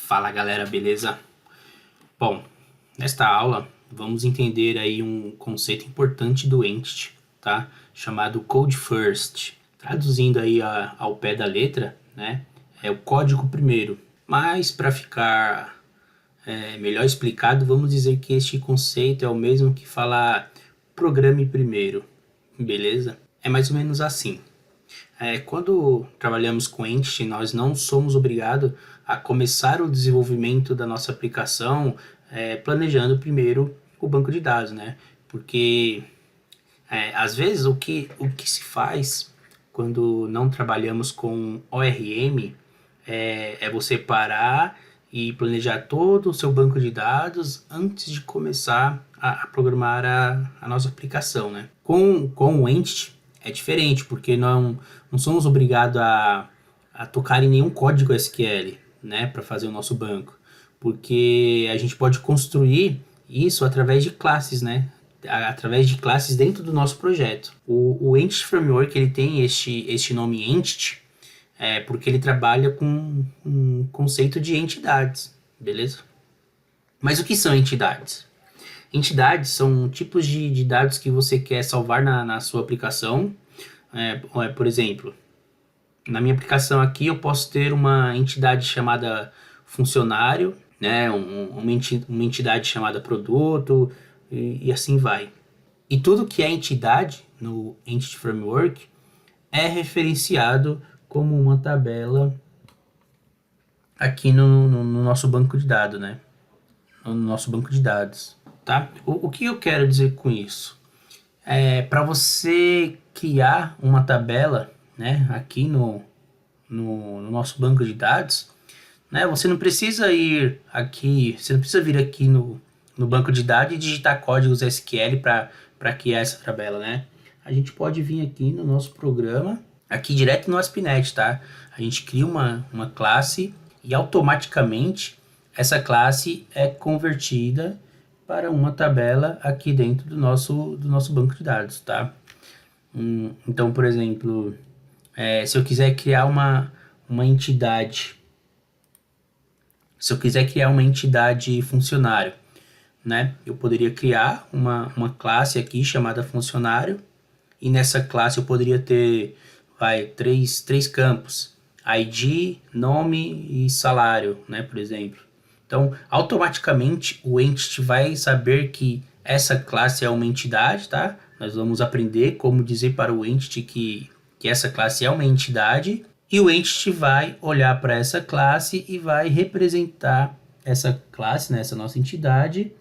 Fala galera, beleza? Bom, nesta aula vamos entender aí um conceito importante do Entity, tá? Chamado Code First. Traduzindo aí ao pé da letra, né? É o código primeiro. Mas para ficar melhor explicado, vamos dizer que este conceito é o mesmo que falar programe primeiro, beleza? É mais ou menos assim. Quando trabalhamos com Entity, nós não somos obrigados a começar o desenvolvimento da nossa aplicação planejando primeiro o banco de dados, né? Porque às vezes o que se faz quando não trabalhamos com ORM é você parar e planejar todo o seu banco de dados antes de começar a programar a nossa aplicação, né? Com o Entity é diferente, porque não somos obrigados a tocar em nenhum código SQL, né, para fazer o nosso banco, porque a gente pode construir isso através de classes, né, através de classes dentro do nosso projeto. O Entity Framework ele tem este nome Entity porque ele trabalha com um conceito de entidades, beleza? Mas o que são entidades? Entidades são tipos de dados que você quer salvar na sua aplicação. Por exemplo, na minha aplicação aqui eu posso ter uma entidade chamada funcionário, né? Uma entidade chamada produto e assim vai. E tudo que é entidade no Entity Framework é referenciado como uma tabela aqui no nosso banco de dados, né? No nosso banco de dados, tá? O que eu quero dizer com isso? Para você criar uma tabela, né, aqui no nosso banco de dados, né, você não precisa vir aqui no banco de dados e digitar códigos SQL para criar essa tabela, né? A gente pode vir aqui no nosso programa, aqui direto no ASP.NET, tá? A gente cria uma classe e automaticamente essa classe é convertida para uma tabela aqui dentro do nosso banco de dados, tá? Então, por exemplo, se eu quiser criar uma entidade, se eu quiser criar uma entidade funcionário, né? Eu poderia criar uma classe aqui chamada funcionário e nessa classe eu poderia ter três campos: ID, nome e salário, né? Por exemplo. Então, automaticamente o Entity vai saber que essa classe é uma entidade, tá? Nós vamos aprender como dizer para o Entity que essa classe é uma entidade e o Entity vai olhar para essa classe e vai representar essa classe, né, essa nossa entidade,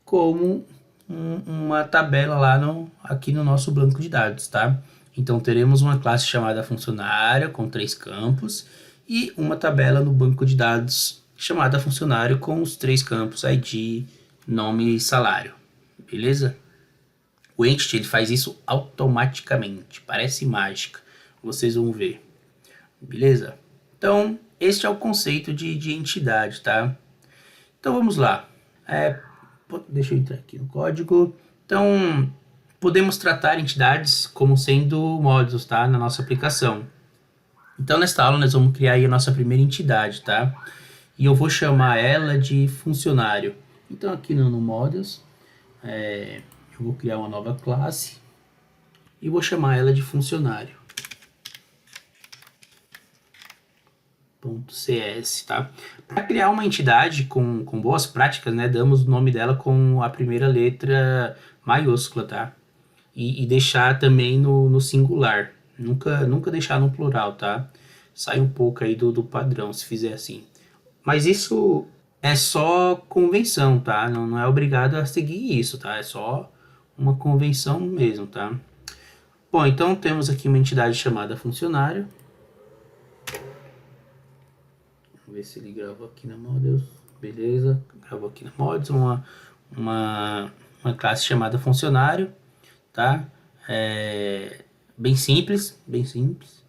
como uma tabela lá aqui no nosso banco de dados, tá? Então, teremos uma classe chamada funcionário com 3 campos e uma tabela no banco de dados chamada funcionário com os 3 campos ID, nome e salário, beleza? O Entity ele faz isso automaticamente, parece mágica, vocês vão ver, beleza? Então, este é o conceito de entidade, tá? Então, vamos lá. Deixa eu entrar aqui no código. Então, podemos tratar entidades como sendo módulos, tá? Na nossa aplicação. Então, nesta aula, nós vamos criar aí a nossa primeira entidade, tá? E eu vou chamar ela de funcionário. Então, aqui no Modules, eu vou criar uma nova classe e vou chamar ela de funcionário. .cs, tá? Para criar uma entidade com boas práticas, né, damos o nome dela com a primeira letra maiúscula, tá? E deixar também no singular, nunca deixar no plural, tá? Sai um pouco aí do padrão se fizer assim. Mas isso é só convenção, tá? Não é obrigado a seguir isso, tá? É só uma convenção mesmo, tá? Bom, então temos aqui uma entidade chamada funcionário. Vamos ver se ele gravou aqui na Models. Beleza, gravou aqui na Models uma classe chamada funcionário, tá? Bem simples, bem simples.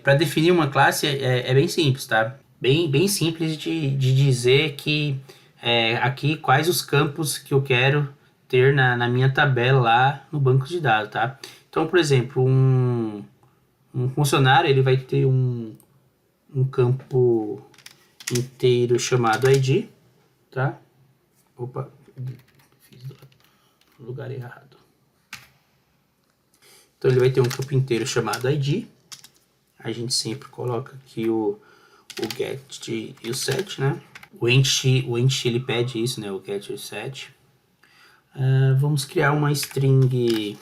Para definir uma classe é bem simples, tá? Bem simples de dizer que aqui quais os campos que eu quero ter na minha tabela lá no banco de dados, tá? Então, por exemplo, um funcionário ele vai ter um um campo inteiro chamado ID, tá? Opa, fiz no lugar errado. Então ele vai ter um campo inteiro chamado ID. A gente sempre coloca aqui o get e o set, né? O entity ele pede isso, né? O get e o set. Vamos criar uma string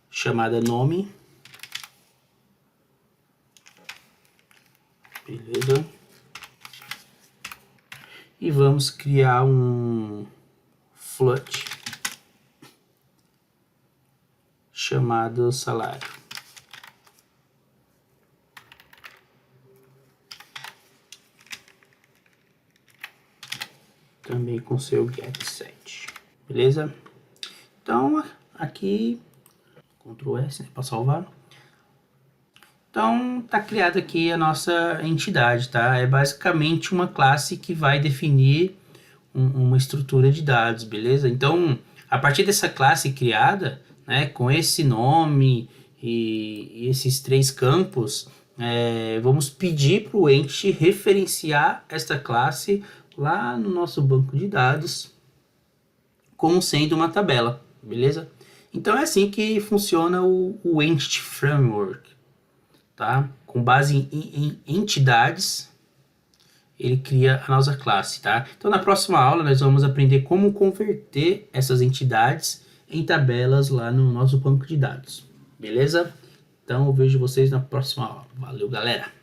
chamada nome. Beleza. E vamos criar um float chamado salário. Também com seu get set. Beleza? Então, aqui, Ctrl S, né, para salvar. Então, tá criada aqui a nossa entidade, tá? É basicamente uma classe que vai definir uma estrutura de dados, beleza? Então, a partir dessa classe criada, né, com esse nome e esses 3 campos, vamos pedir para o entity referenciar esta classe lá no nosso banco de dados como sendo uma tabela, beleza? Então, é assim que funciona o Entity Framework. Tá? Com base em entidades, ele cria a nossa classe, tá? Então, na próxima aula, nós vamos aprender como converter essas entidades em tabelas lá no nosso banco de dados, beleza? Então, eu vejo vocês na próxima aula. Valeu, galera!